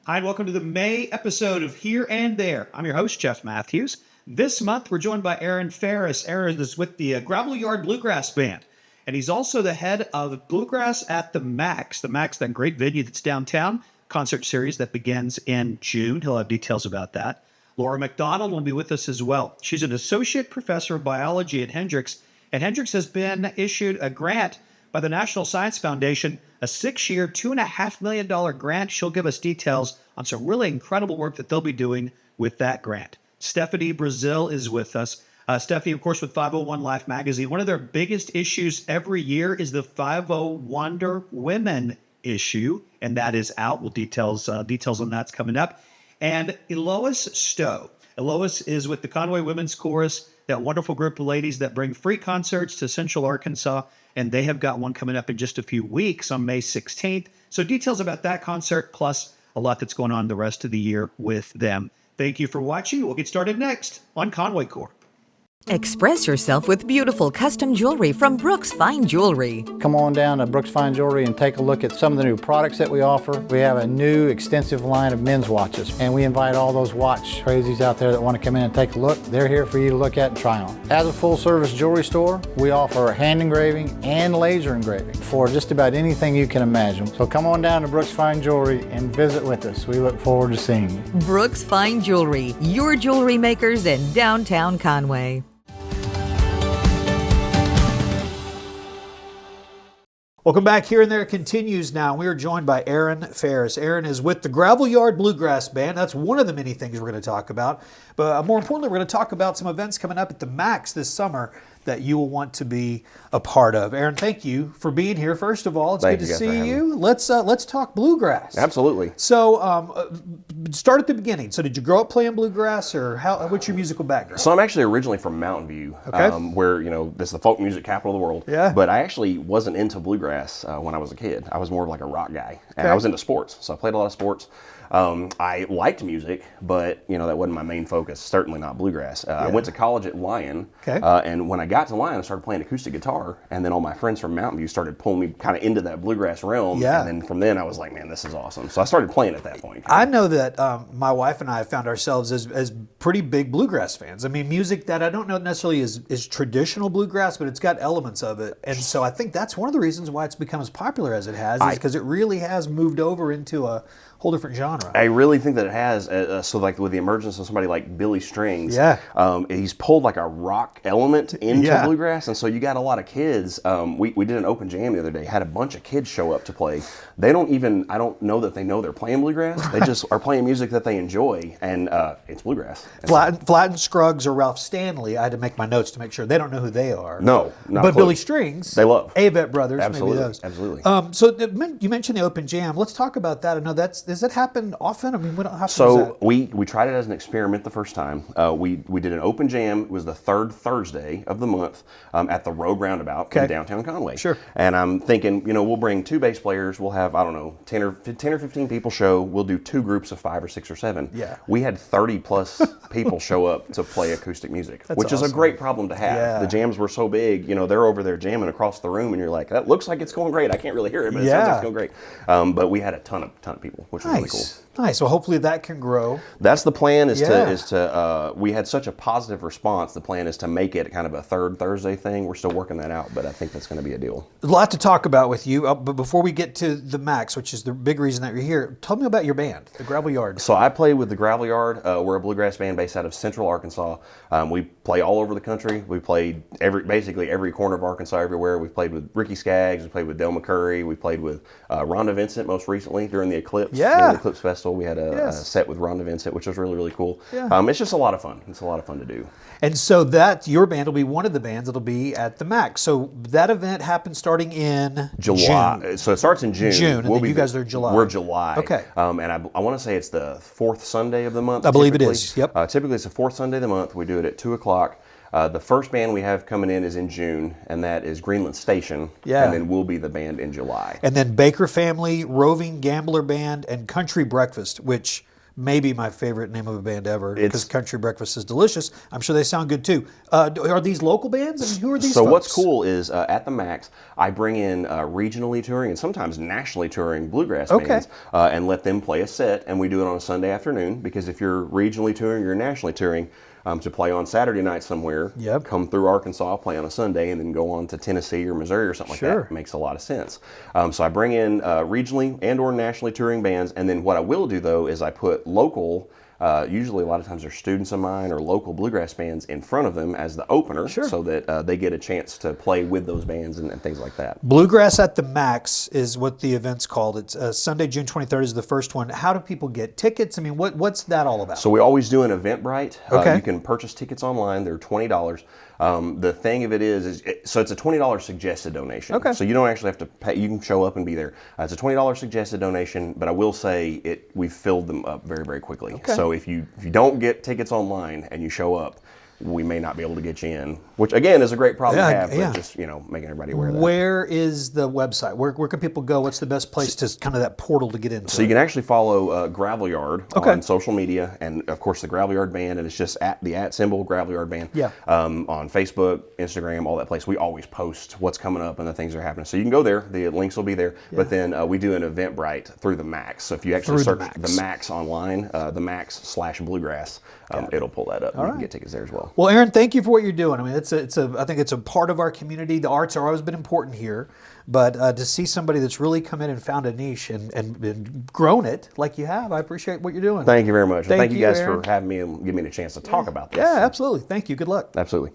Hi, and welcome to the May episode of Here and There. I'm your host, Jeff Matthews. This month, we're joined by Aaron Farris. Aaron is with the Gravel Yard Bluegrass Band, and he's also the head of Bluegrass at the Max. The Max, that great venue that's downtown, concert series that begins in June. He'll have details about that. Laura MacDonald will be with us as well. She's an associate professor of biology at Hendrix, and Hendrix has been issued a grant by the National Science Foundation, a 6-year, $2.5 million grant. She'll give us details on some really incredible work that they'll be doing with that grant. Stefanie Brazile is with us. Stefanie, of course, with 501 Life magazine. One of their biggest issues every year is the 50 Wonder Women issue, and that is out. Well, details on that's coming up. And Eloise Stowe. Eloise is with the Conway Women's Chorus, that wonderful group of ladies that bring free concerts to Central Arkansas, and they have got one coming up in just a few weeks on May 16th. So details about that concert, plus a lot that's going on the rest of the year with them. Thank you for watching. We'll get started next on Conway Core. Express yourself with beautiful custom jewelry from Brooks Fine Jewelry. Come on down to Brooks Fine Jewelry and take a look at some of the new products that we offer. We have a new extensive line of men's watches, and we invite all those watch crazies out there that want to come in and take a look. They're here for you to look at and try on. As a full-service jewelry store, we offer hand engraving and laser engraving for just about anything you can imagine. So come on down to Brooks Fine Jewelry and visit with us. We look forward to seeing you. Brooks Fine Jewelry, your jewelry makers in downtown Conway. Welcome back. Here and There continues now. We are joined by Aaron Farris. Aaron is with the Gravel Yard Bluegrass Band. That's one of the many things we're going to talk about. But more importantly, we're going to talk about some events coming up at the Max this summer that you will want to be a part of. Aaron, thank you for being here. First of all, it's good to see you. Let's talk bluegrass. Absolutely. So, start at the beginning. So, did you grow up playing bluegrass, or what's your musical background? So, I'm actually originally from Mountain View, where this is the folk music capital of the world. Yeah. But I actually wasn't into bluegrass when I was a kid. I was more of like a rock guy, and I was into sports. So, I played a lot of sports. I liked music, but that wasn't my main focus. Certainly not bluegrass. I went to college at Lyon, and when I got to Lyon, I started playing acoustic guitar, and then all my friends from Mountain View started pulling me kind of into that bluegrass realm. Yeah. And then from then, I was like, man, this is awesome. So I started playing at that point. I know that my wife and I found ourselves as pretty big bluegrass fans. I mean, music that I don't know necessarily is traditional bluegrass, but it's got elements of it, and so I think that's one of the reasons why it's become as popular as it has, is because it really has moved over into a whole different genre. I really think that it has. So like with the emergence of somebody like Billy Strings, he's pulled like a rock element into bluegrass, and so you got a lot of kids. We did an open jam the other day, had a bunch of kids show up to play. I don't know that they know they're playing bluegrass. They just are playing music that they enjoy, and it's bluegrass. Flatt Scruggs or Ralph Stanley, I had to make my notes to make sure they don't know who they are. No, not but close. Billy Strings, they love. Avett Brothers, absolutely, maybe those. Absolutely. So you mentioned the open jam. Let's talk about that. I know does that happen often? I mean, how so we tried it as an experiment the first time. We did an open jam. It was the third Thursday of the month at the Rogue Roundabout in downtown Conway. Sure. And I'm thinking, we'll bring 2 bass players. We'll have 10 or 15 people show. We'll do 2 groups of 5 or 6 or 7. Yeah. We had 30 plus people show up to play acoustic music, which is a great problem to have. Yeah. The jams were so big. They're over there jamming across the room, and you're like, that looks like it's going great. I can't really hear it, but it sounds like it's going great. But we had a ton of people, which was really cool. Nice. Well, hopefully that can grow. That's the plan. We had such a positive response. The plan is to make it kind of a third Thursday thing. We're still working that out, but I think that's going to be a deal. A lot to talk about with you. But before we get to the Max, which is the big reason that you're here, tell me about your band, the Gravel Yard. So I play with the Gravel Yard. We're a bluegrass band based out of Central Arkansas. We play all over the country. We played basically every corner of Arkansas, everywhere. We played with Ricky Skaggs. We played with Del McCurry. We played with Rhonda Vincent most recently during the Eclipse. Yeah. During the Eclipse Festival. We had a set with Rhonda Vincent, which was really, really cool. Yeah. It's just a lot of fun. It's a lot of fun to do. And so your band will be one of the bands that'll be at the Max. So that event happens starting in July. June. So it starts in June. And then you guys are July. We're July. Okay. And I want to say it's the 4th Sunday of the month. I believe it is. Yep. Typically it's the 4th Sunday of the month. We do it at 2 o'clock. The first band we have coming in is in June, and that is Greenland Station. Yeah. And then we'll be the band in July. And then Baker Family, Roving Gambler Band, and Country Breakfast, which maybe my favorite name of a band ever, because Country Breakfast is delicious. I'm sure they sound good too. Are these local bands? I mean, who are these folks? What's cool is at the Max, I bring in regionally touring and sometimes nationally touring bluegrass bands and let them play a set, and we do it on a Sunday afternoon, because if you're regionally touring, you're nationally touring, to play on Saturday night somewhere, come through Arkansas, play on a Sunday, and then go on to Tennessee or Missouri or something like that. It makes a lot of sense. So I bring in regionally and or nationally touring bands, and then what I will do though is I put local, usually a lot of times they're students of mine or local bluegrass bands in front of them as the opener, so that they get a chance to play with those bands and things like that. Bluegrass at the Max is what the event's called. It's Sunday, June 23rd is the first one. How do people get tickets? I mean, what's that all about? So we always do an Eventbrite. You can purchase tickets online. They're $20. The thing of it is so it's a $20 suggested donation. So you don't actually have to pay. You can show up and be there. It's a $20 suggested donation, but I will say we've filled them up very, very quickly. So if you don't get tickets online and you show up, we may not be able to get you in, which again is a great problem to have, but just making everybody aware of that. Where is the website? Where can people go? What's the best place to kind of that portal to get into? So you can actually follow Gravel Yard on social media, and of course the Gravel Yard Band, and it's just at the symbol Gravel Yard Band. On Facebook, Instagram, all that place. We always post what's coming up and the things that are happening. So you can go there. The links will be there. But then we do an Eventbrite through the Max. So if you actually search the Max online, the Max/Bluegrass, it'll pull that up. You can get tickets there as well. Well, Aaron, thank you for what you're doing. I mean, I think it's a part of our community. The arts have always been important here, but to see somebody that's really come in and found a niche and grown it like you have, I appreciate what you're doing. Thank you very much. Thank you guys Aaron, for having me and giving me a chance to talk about this. Yeah, absolutely. Thank you. Good luck. Absolutely.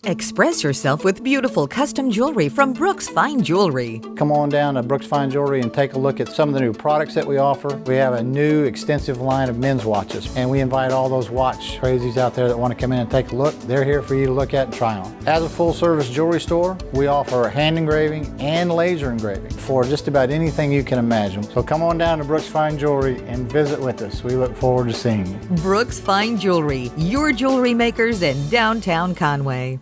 Express yourself with beautiful custom jewelry from Brooks Fine Jewelry. Come on down to Brooks Fine Jewelry and take a look at some of the new products that we offer. We have a new extensive line of men's watches, and we invite all those watch crazies out there that want to come in and take a look. They're here for you to look at and try on. As a full-service jewelry store, we offer hand engraving and laser engraving for just about anything you can imagine. So come on down to Brooks Fine Jewelry and visit with us. We look forward to seeing you. Brooks Fine Jewelry, your jewelry makers in downtown Conway.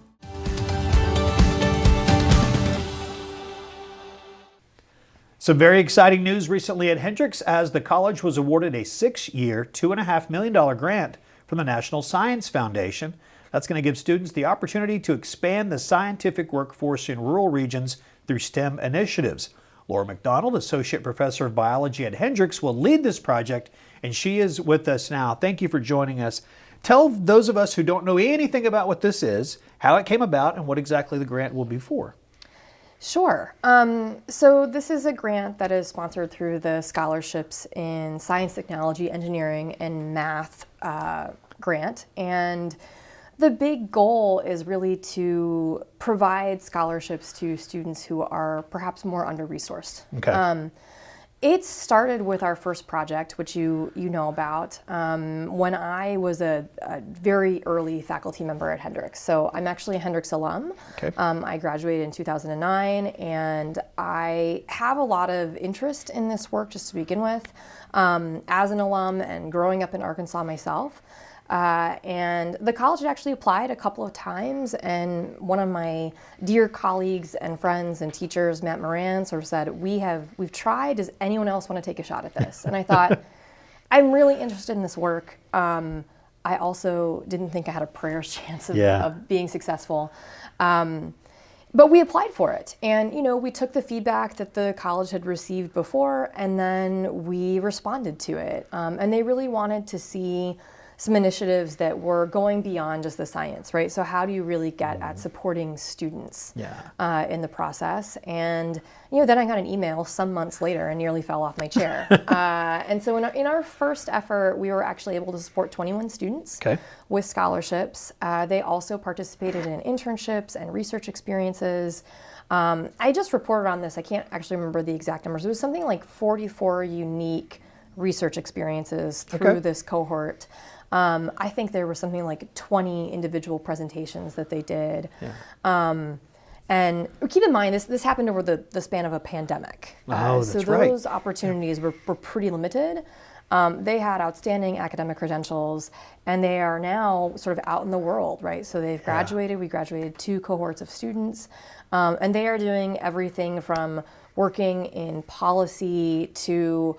Some very exciting news recently at Hendrix, as the college was awarded a 6-year, $2.5 million grant from the National Science Foundation. That's going to give students the opportunity to expand the scientific workforce in rural regions through STEM initiatives. Laura MacDonald, Associate Professor of Biology at Hendrix, will lead this project, and she is with us now. Thank you for joining us. Tell those of us who don't know anything about what this is, how it came about, and what exactly the grant will be for. Sure. So this is a grant that is sponsored through the scholarships in science, technology, engineering, and math grant. And the big goal is really to provide scholarships to students who are perhaps more under-resourced. It started with our first project, which you know about, when I was a very early faculty member at Hendrix. So I'm actually a Hendrix alum. I graduated in 2009, and I have a lot of interest in this work just to begin with, as an alum and growing up in Arkansas myself. And the college had actually applied a couple of times, and one of my dear colleagues and friends and teachers, Matt Moran, sort of said, we've tried, does anyone else want to take a shot at this? And I thought, I'm really interested in this work. I also didn't think I had a prayer's chance of being successful. But we applied for it, and we took the feedback that the college had received before, and then we responded to it. And they really wanted to see some initiatives that were going beyond just the science, right? So how do you really get at supporting students in the process? And then I got an email some months later and nearly fell off my chair. And so in our first effort, we were actually able to support 21 students with scholarships. They also participated in internships and research experiences. I just reported on this. I can't actually remember the exact numbers. It was something like 44 unique research experiences through this cohort. I think there was something like 20 individual presentations that they did. And keep in mind, this happened over the span of a pandemic. So those opportunities were pretty limited. They had outstanding academic credentials, and they are now sort of out in the world, right? So they've graduated. We graduated 2 cohorts of students, and they are doing everything from working in policy to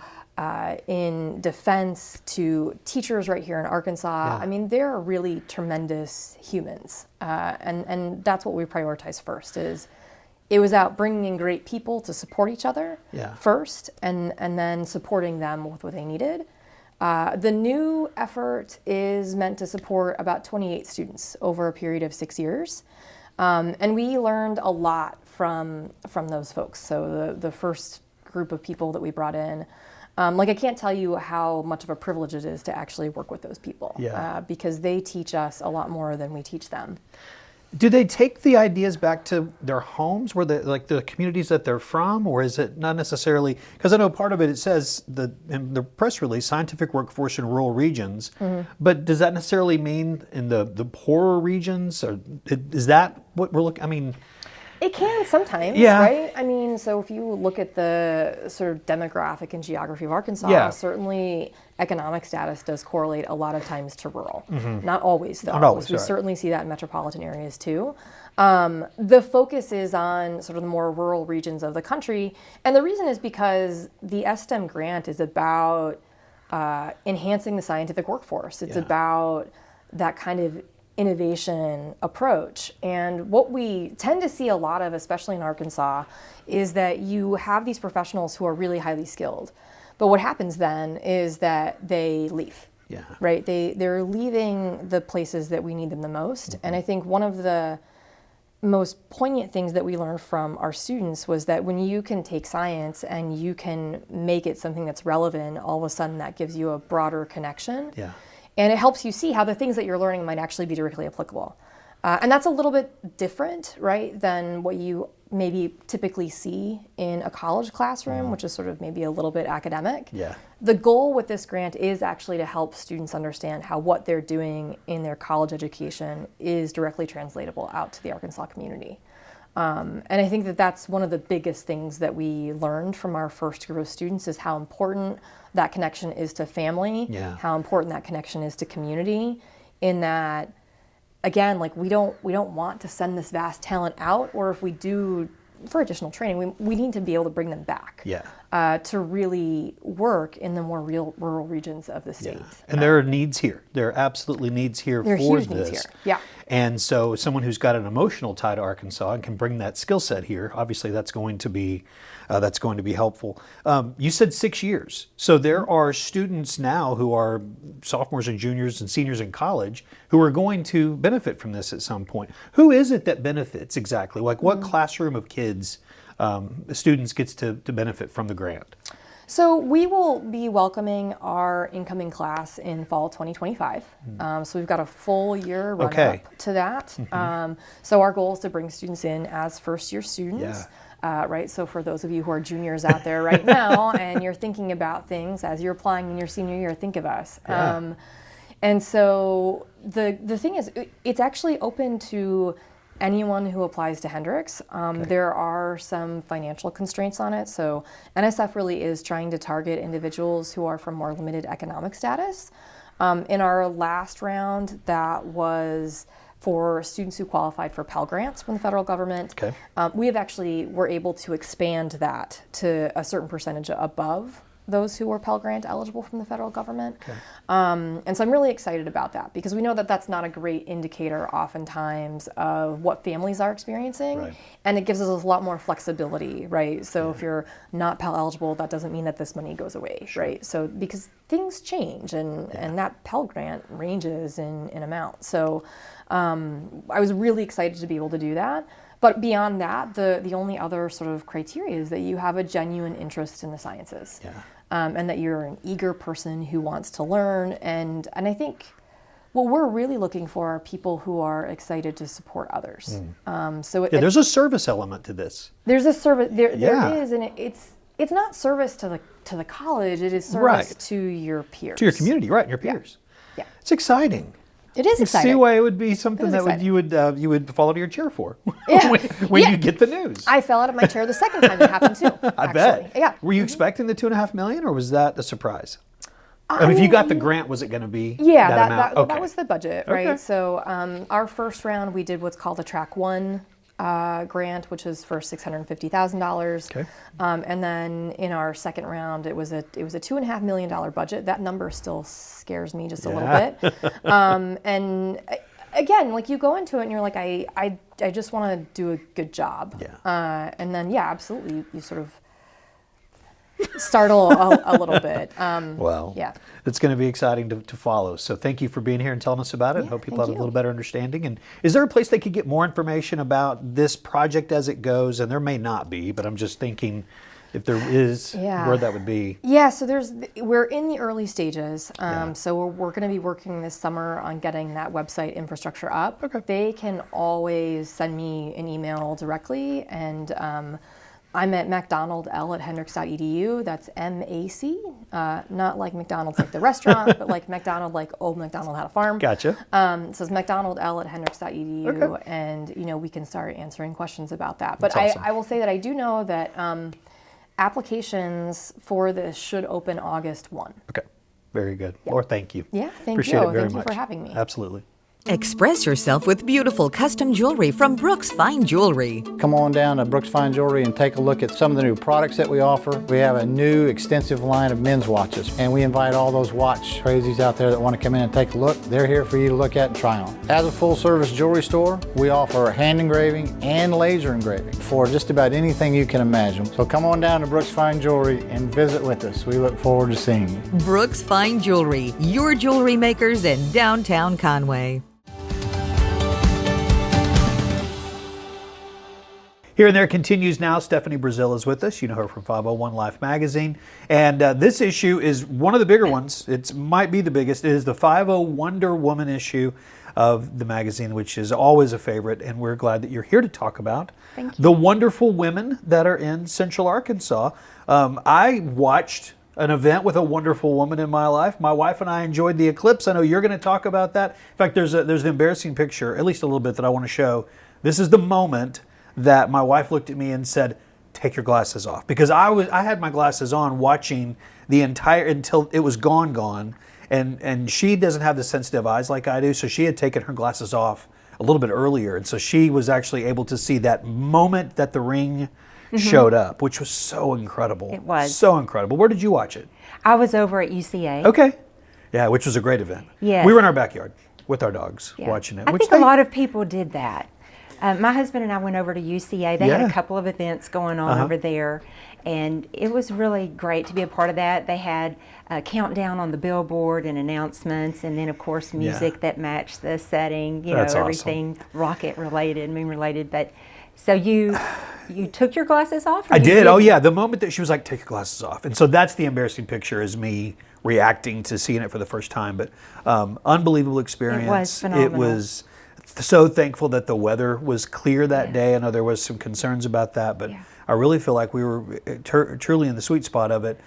in defense to teachers right here in Arkansas. I mean, they're really tremendous humans. And that's what we prioritize first is it was out bringing in great people to support each other first and then supporting them with what they needed. The new effort is meant to support about 28 students over a period of 6 years. And we learned a lot from those folks. So the first group of people that we brought in, I can't tell you how much of a privilege it is to actually work with those people because they teach us a lot more than we teach them. Do they take the ideas back to their homes, where the communities that they're from, or is it not necessarily? Because I know part of it says in the press release, scientific workforce in rural regions, but does that necessarily mean in the poorer regions, or is that what we're looking? I mean, it can sometimes, right? I mean, so if you look at the sort of demographic and geography of Arkansas, certainly economic status does correlate a lot of times to rural. Not always, though. Not always, we certainly see that in metropolitan areas, too. The focus is on sort of the more rural regions of the country. And the reason is because the STEM grant is about enhancing the scientific workforce. It's about that kind of innovation approach. And what we tend to see a lot of, especially in Arkansas, is that you have these professionals who are really highly skilled. But what happens then is that they leave, right? They're leaving the places that we need them the most. And I think one of the most poignant things that we learned from our students was that when you can take science and you can make it something that's relevant, all of a sudden that gives you a broader connection. And it helps you see how the things that you're learning might actually be directly applicable. And that's a little bit different, right, than what you maybe typically see in a college classroom, which is sort of maybe a little bit academic. The goal with this grant is actually to help students understand how what they're doing in their college education is directly translatable out to the Arkansas community. And I think that that's one of the biggest things that we learned from our first group of students is how important that connection is to family, how important that connection is to community, in that, again, we don't want to send this vast talent out, or if we do for additional training, we need to be able to bring them back to really work in the more rural regions of the state. And there are needs here. There are absolutely needs here there for are huge this. Needs here. And so someone who's got an emotional tie to Arkansas and can bring that skill set here, obviously that's going to be helpful. You said 6 years. So there are students now who are sophomores and juniors and seniors in college who are going to benefit from this at some point. Who is it that benefits exactly? What classroom of kids, students gets to benefit from the grant? So we will be welcoming our incoming class in fall 2025. So we've got a full year run up to that. So our goal is to bring students in as first year students. Right, so for those of you who are juniors out there right now and you're thinking about things as you're applying in your senior year, think of us. And so the thing is, it's actually open to anyone who applies to Hendrix. There are some financial constraints on it. So NSF really is trying to target individuals who are from more limited economic status. In our last round, that was for students who qualified for Pell Grants from the federal government. We were able to expand that to a certain percentage above those who were Pell Grant eligible from the federal government. And so I'm really excited about that because we know that that's not a great indicator oftentimes of what families are experiencing. And it gives us a lot more flexibility, right? So if you're not Pell eligible, that doesn't mean that this money goes away, right? So because things change and that Pell Grant ranges in amount. So I was really excited to be able to do that. But beyond that, the only other sort of criteria is that you have a genuine interest in the sciences. And that you're an eager person who wants to learn. And I think what we're really looking for are people who are excited to support others. There's a service element to this. There's a service. There is, and it's not service to the college. It is service to your peers. To your community, right? And your peers. It's exciting. It is exciting. See why it would be something that you would fall out of your chair for when you get the news. I fell out of my chair the second time it happened too. I bet. Yeah. Were you expecting the $2.5 million, or was that a surprise? I mean, if you got the grant, was it going to be that amount? That was the budget, right? So our first round, we did what's called a track 1 grant, which is for $650,000. Okay. And then in our second round, it was a $2.5 million budget. That number still scares me just a little bit. And again, like you go into it and you're like, I just want to do a good job. Yeah. And then yeah, absolutely, you sort of startle a little bit. Well, yeah. It's going to be exciting to follow. So thank you for being here and telling us about it. Yeah, Hope people thank have a you. little better understanding. And is there a place they could get more information about this project as it goes? And there may not be, but I'm just thinking if there is, Yeah. where that would be. Yeah, so we're in the early stages. Yeah. So we're going to be working this summer on getting that website infrastructure up. Okay. They can always send me an email directly, and I'm at MacDonald@Hendrix.edu. That's MAC, not like McDonald's like the restaurant, but like MacDonald, like old MacDonald had a farm. Gotcha. So it's MacDonald@Hendrix.edu, Okay. and we can start answering questions about that. But That's awesome. I will say that I do know that applications for this should open August 1. Okay. Very good. Laura, thank you. Yeah, thank Appreciate you. it very Thank you much. for having me. Absolutely. Express yourself with beautiful custom jewelry from Brooks Fine Jewelry. Come on down to Brooks Fine Jewelry and take a look at some of the new products that we offer. We have a new extensive line of men's watches, and we invite all those watch crazies out there that want to come in and take a look. They're here for you to look at and try on. As a full-service jewelry store, we offer hand engraving and laser engraving for just about anything you can imagine. So come on down to Brooks Fine Jewelry and visit with us. We look forward to seeing you. Brooks Fine Jewelry, your jewelry makers in downtown Conway. Here and There continues now. Stefanie Brazile is with us. You know her from 501 Life magazine. And this issue is one of the bigger ones. It might be the biggest. It is the 50 Wonder Woman issue of the magazine, which is always a favorite. And we're glad that you're here to talk about the wonderful women that are in Central Arkansas. I watched an event with a wonderful woman in my life. My wife and I enjoyed the eclipse. I know you're going to talk about that. In fact, there's an embarrassing picture, at least a little bit, that I want to show. This is the moment that my wife looked at me and said, "Take your glasses off," because I had my glasses on watching the entire until it was gone, and she doesn't have the sensitive eyes like I do, so she had taken her glasses off a little bit earlier, and so she was actually able to see that moment that the ring showed up, which was so incredible. It was. so incredible. Where did you watch it? I was over at UCA. Okay, yeah, which was a great event. Yes. We were in our backyard with our dogs Yeah. watching it. I think a lot of people did that. My husband and I went over to UCA. They had Yeah. a couple of events going on over there, and it was really great to be a part of that. They had a countdown on the billboard and announcements, and then of course music that matched the setting. That's awesome. Everything rocket related, moon related. But so you took your glasses off? Or I you did. Oh didn't? yeah, the moment that she was like, "Take your glasses off," and so that's the embarrassing picture is me reacting to seeing it for the first time. But unbelievable experience. It was phenomenal. It was so thankful that the weather was clear that day. I know there was some concerns about that, but Yeah. I really feel like we were truly in the sweet spot of it.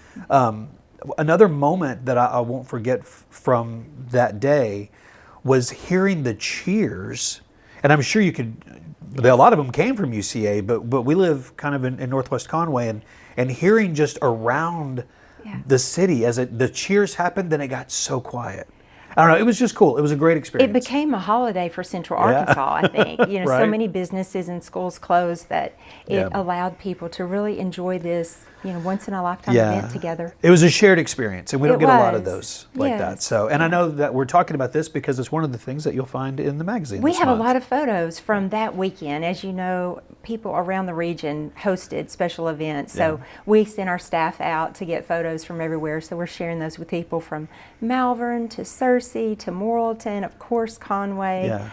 Another moment that I won't forget from that day was hearing the cheers, and I'm sure you could. A lot of them came from UCA, but we live kind of in Northwest Conway, and hearing just around the city as the cheers happened, then it got so quiet. I don't know. It was just cool. It was a great experience. It became a holiday for Central Arkansas, I think. So Right. many businesses and schools closed that it Yeah. allowed people to really enjoy this, once in a lifetime event together. It was a shared experience, and we don't It get a lot of was. those like that. Yes. So, and I know that we're talking about this because it's one of the things that you'll find in the magazine. We this have month. a lot of photos from that weekend. As you know, people around the region hosted special events. So we sent our staff out to get photos from everywhere. So we're sharing those with people from Malvern to Searcy to Morrilton, of course, Conway. Yeah.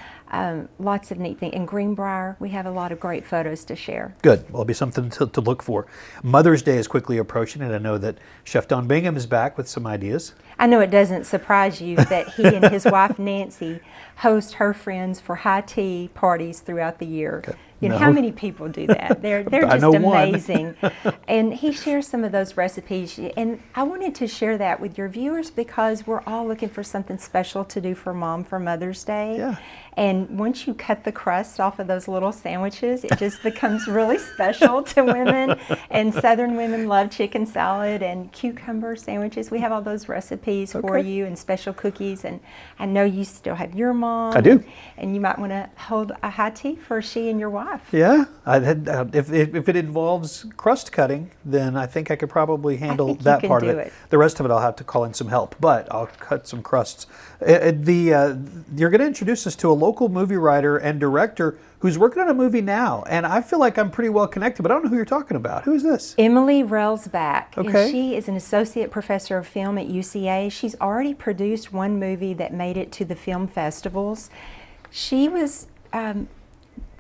Lots of neat things. In Greenbrier, we have a lot of great photos to share. Good. Well, it'll be something to look for. Mother's Day is quickly approaching, and I know that Chef Don Bingham is back with some ideas. I know it doesn't surprise you that he and his wife Nancy host her friends for high tea parties throughout the year. Okay. How No. many people do that? They're I just know one. amazing. And he shares some of those recipes. And I wanted to share that with your viewers because we're all looking for something special to do for Mom for Mother's Day. Yeah. And once you cut the crust off of those little sandwiches, it just becomes really special to women. And Southern women love chicken salad and cucumber sandwiches. We have all those recipes for Okay. you and special cookies. And I know you still have your mom. I do. And you might want to hold a high tea for she and your wife. wife. Yeah, if it involves crust cutting, then I think I could probably handle think you that can part of do it. it. The rest of it, I'll have to call in some help, but I'll cut some crusts. You're going to introduce us to a local movie writer and director who's working on a movie now, and I feel like I'm pretty well connected, but I don't know who you're talking about. Who is this? Emily Relsback. Okay. And she is an associate professor of film at UCA. She's already produced one movie that made it to the film festivals. She was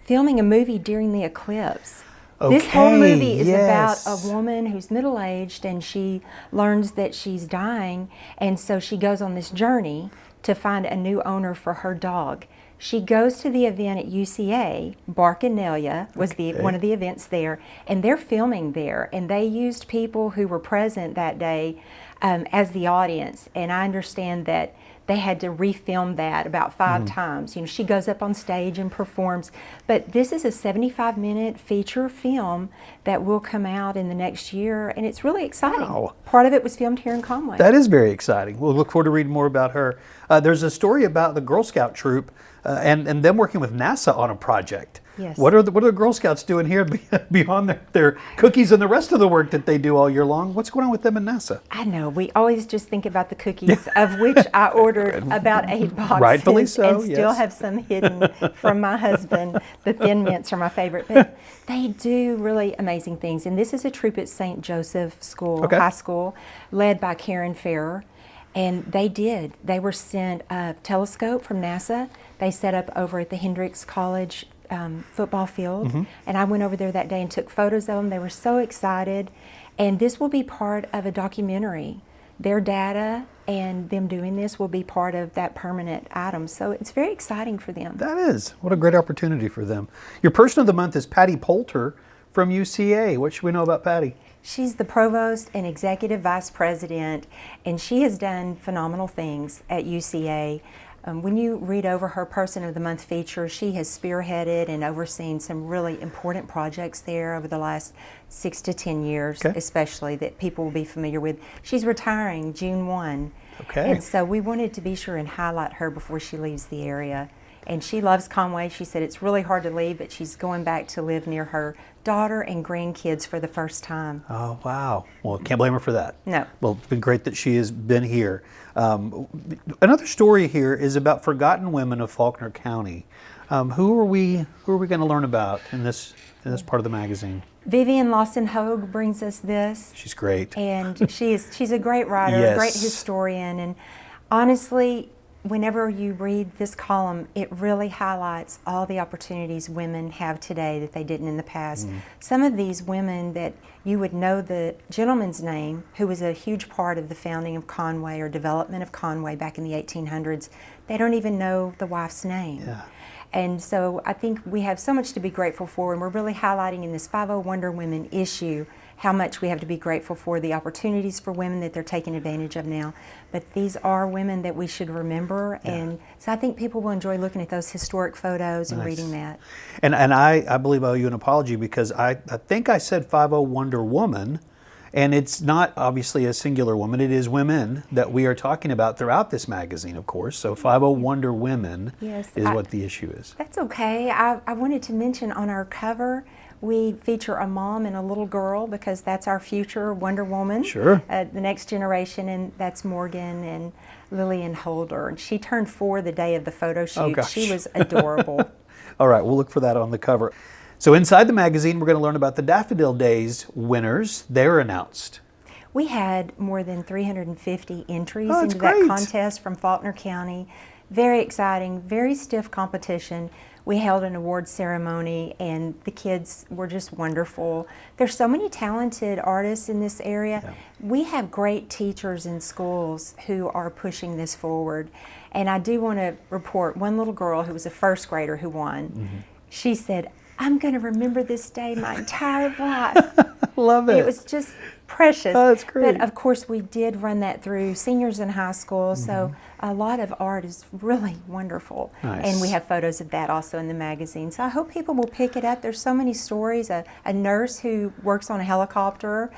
filming a movie during the eclipse. This whole Okay, movie is yes. about a woman who's middle-aged, and she learns that she's dying, and so she goes on this journey to find a new owner for her dog. She goes to the event at UCA. Barcanelia was one of the events there, and they're filming there, and they used people who were present that day as the audience, and I understand that they had to refilm that about 5 times. You know, she goes up on stage and performs, but this is a 75-minute feature film that will come out in the next year, and it's really exciting. Wow. Part of it was filmed here in Conway. That is very exciting. We'll look forward to reading more about her. There's a story about the Girl Scout troop and them working with NASA on a project. Yes. What are the Girl Scouts doing here beyond their cookies and the rest of the work that they do all year long? What's going on with them and NASA? I know, we always just think about the cookies, of which I ordered about 8 boxes. Rightfully so, and still yes. have some hidden from my husband. The Thin Mints are my favorite, but they do really amazing things. And this is a troop at St. Joseph School, High School, led by Aaron Farris. And they were sent a telescope from NASA. They set up over at the Hendrix College football field, and I went over there that day and took photos of them. They were so excited, and this will be part of a documentary. Their data and them doing this will be part of that permanent item, so it's very exciting for them. That is. What a great opportunity for them. Your person of the month is Patty Poulter from UCA. What should we know about Patty? She's the provost and executive vice president, and she has done phenomenal things at UCA. When you read over her Person of the Month feature, she has spearheaded and overseen some really important projects there over the last 6 to 10 years, especially, that people will be familiar with. She's retiring June 1. And so we wanted to be sure and highlight her before she leaves the area. And she loves Conway. She said it's really hard to leave, but she's going back to live near her daughter and grandkids for the first time. Oh, wow. Well, can't blame her for that. No. Well, it's been great that she has been here. Another story here is about forgotten women of Faulkner County. Who are we going to learn about in this part of the magazine? Vivian Lawson-Hogue brings us this. She's great. And she's a great writer, a great historian, and honestly, whenever you read this column, it really highlights all the opportunities women have today that they didn't in the past. Some of these women that you would know the gentleman's name, who was a huge part of the founding of Conway or development of Conway back in the 1800s, they don't even know the wife's name. And so I think we have so much to be grateful for, and we're really highlighting in this 50 Wonder Women issue how much we have to be grateful for, the opportunities for women that they're taking advantage of now. But these are women that we should remember, and so I think people will enjoy looking at those historic photos and reading that. And I believe I owe you an apology, because I think I said 50 Wonder Woman, and it's not obviously a singular woman. It is women that we are talking about throughout this magazine, of course. So 50 Wonder Women is what the issue is. That's okay. I wanted to mention on our cover, we feature a mom and a little girl, because that's our future Wonder Woman. Sure. The next generation, and that's Morgan and Lillian Holder. And she turned 4 the day of the photo shoot. Oh, gosh. She was adorable. All right, we'll look for that on the cover. So inside the magazine, we're going to learn about the Daffodil Days winners. They're announced. We had more than 350 entries Oh, into that's that great. contest from Faulkner County. Very exciting, very stiff competition. We held an award ceremony, and the kids were just wonderful. There's so many talented artists in this area. We have great teachers in schools who are pushing this forward. And I do want to report one little girl who was a first grader who won. She said, "I'm going to remember this day my entire life." Love it. It was just precious. Oh, that's great. But of course, we did run that through seniors in high school, so a lot of art is really wonderful. Nice. And we have photos of that also in the magazine. So I hope people will pick it up. There's so many stories. A nurse who works on a helicopter,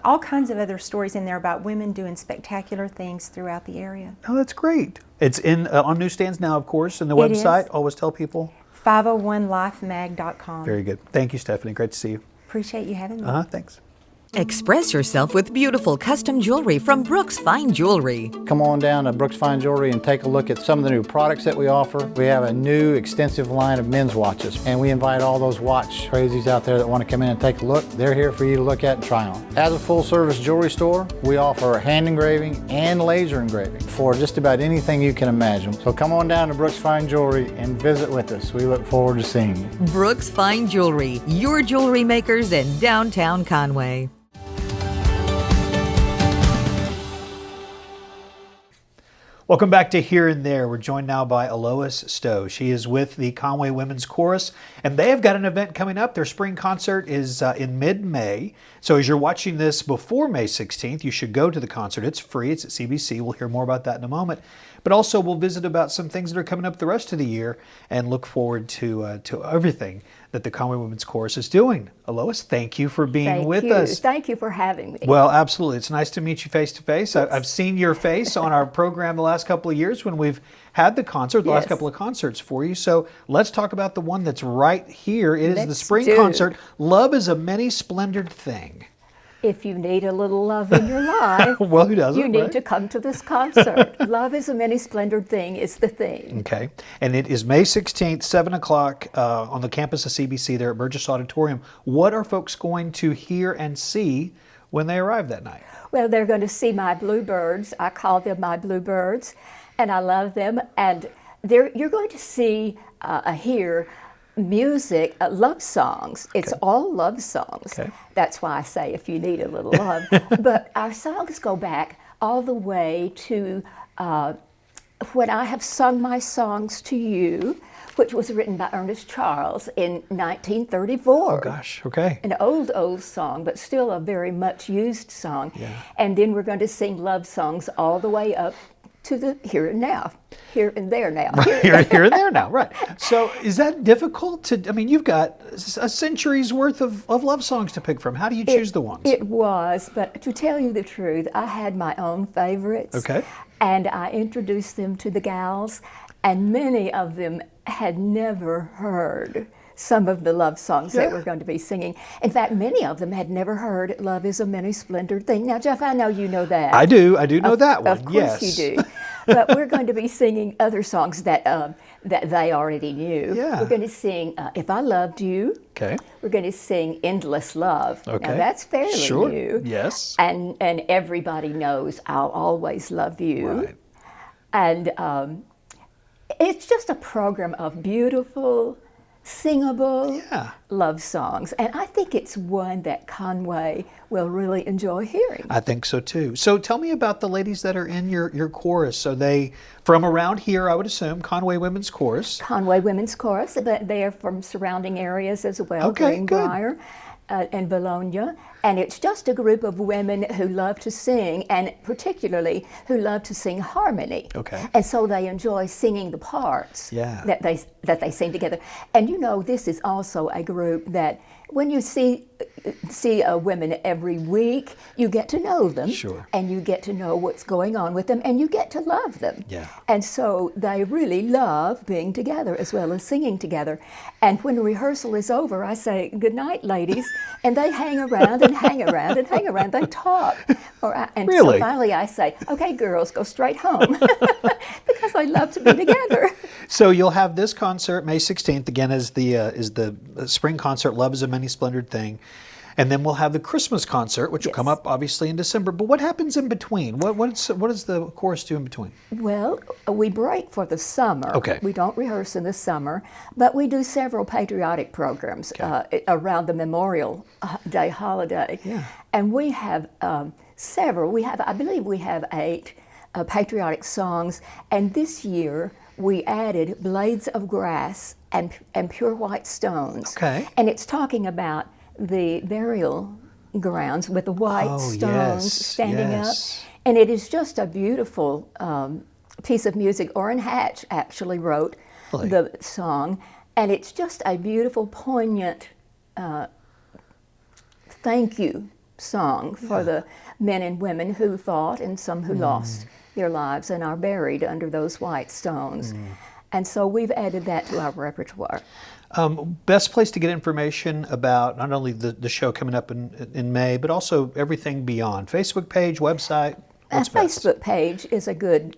all kinds of other stories in there about women doing spectacular things throughout the area. Oh, that's great. It's in on newsstands now, of course, and the It website. is. Always tell people. 501lifemag.com. Very good. Thank you, Stefanie. Great to see you. Appreciate you having me. Thanks. Express yourself with beautiful custom jewelry from Brooks Fine Jewelry. Come on down to Brooks Fine Jewelry and take a look at some of the new products that we offer. We have a new extensive line of men's watches, and we invite all those watch crazies out there that want to come in and take a look. They're here for you to look at and try on. As a full-service jewelry store, we offer hand engraving and laser engraving for just about anything you can imagine. So come on down to Brooks Fine Jewelry and visit with us. We look forward to seeing you. Brooks Fine Jewelry, your jewelry makers in downtown Conway. Welcome back to Here and There. We're joined now by Eloise Stowe. She is with the Conway Women's Chorus, and they have got an event coming up. Their spring concert is in mid-May. So as you're watching this before May 16th, you should go to the concert. It's free. It's at CBC. We'll hear more about that in a moment. But also we'll visit about some things that are coming up the rest of the year and look forward to everything that the Conway Women's Chorus is doing. Eloise, thank you for being with us. Thank you for having me. Well, absolutely. It's nice to meet you face to face. I've seen your face on our program the last couple of years when we've had the concert, the last couple of concerts for you. So let's talk about the one that's right here. It is the spring concert. Love is a many splendored thing. If you need a little love in your life, well, who doesn't? You need to come to this concert. Love is a many splendored thing is the thing. Okay. And it is May 16th, 7 o'clock on the campus of CBC there at Burgess Auditorium. What are folks going to hear and see when they arrive that night? Well, they're going to see my bluebirds. I call them my bluebirds, and I love them. And you're going to see, hear music, love songs. It's all love songs. Okay. That's why I say if you need a little love. But our songs go back all the way to when I have sung my songs to you, which was written by Ernest Charles in 1934. Oh gosh, okay. An old song, but still a very much used song. Yeah. And then we're going to sing love songs all the way up to the here and now, here and there now. Here and there now, right. So is that difficult to, I mean, you've got a century's worth of love songs to pick from. How do you choose the ones? It was, but to tell you the truth, I had my own favorites. Okay. And I introduced them to the gals, and many of them had never heard some of the love songs that we're going to be singing. In fact, many of them had never heard Love is a Many Splendored Thing. Now, Jeff, I know you know that. I do know that one, Of course yes. you do. But we're going to be singing other songs that they already knew. Yeah. We're going to sing If I Loved You. Okay. We're going to sing Endless Love. Okay. Now, that's fairly new. Yes. And everybody knows I'll Always Love You. Right. And it's just a program of beautiful, singable love songs. And I think it's one that Conway will really enjoy hearing. I think so too. So tell me about the ladies that are in your chorus. So they, from around here, I would assume, Conway Women's Chorus. Conway Women's Chorus, but they are from surrounding areas as well, Okay, Greenbrier and Bologna. And it's just a group of women who love to sing, and particularly who love to sing harmony. Okay. And so they enjoy singing the parts that they sing together. And you know, this is also a group that when you see women every week, you get to know them. Sure. And you get to know what's going on with them, and you get to love them. Yeah. And so they really love being together as well as singing together. And when rehearsal is over, I say, "Good night, ladies," and they hang around and hang around and hang around. They talk. And Really? so finally I say, "Okay, girls, go straight home," because I love to be together. So you'll have this concert May 16th, again, is the spring concert, Love is a Many Splendored Thing. And then we'll have the Christmas concert, which will come up obviously in December. But what happens in between? What does the chorus do in between? Well, we break for the summer. Okay. We don't rehearse in the summer, but we do several patriotic programs around the Memorial Day holiday. Yeah. And we have several. I believe we have 8 patriotic songs. And this year we added Blades of Grass and Pure White Stones. Okay. And it's talking about the burial grounds with the white stones standing up. And it is just a beautiful piece of music. Orrin Hatch actually wrote the song, and it's just a beautiful, poignant thank you song for the men and women who fought and some who lost their lives and are buried under those white stones. And so we've added that to our repertoire. Best place to get information about not only the show coming up in May, but also everything beyond? Facebook page, website? Our What's best? Facebook page is a good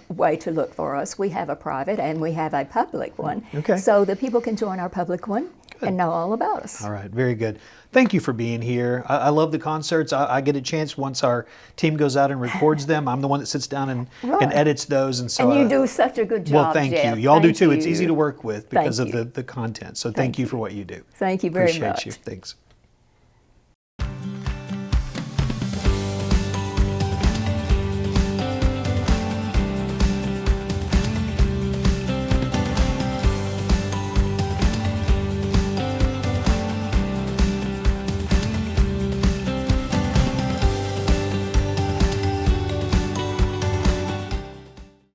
way to look for us. We have a private and we have a public one. Okay. So that people can join our public one and know all about us. All right, very good. Thank you for being here. I love the concerts. I get a chance once our team goes out and records them. I'm the one that sits down and edits those. And so And you do such a good job, well, thank Jeff. you. Y'all do Thank too. It's you. easy to work with because Thank of you. the content. So thank you for what you do. Thank you very Appreciate much. you. Thanks.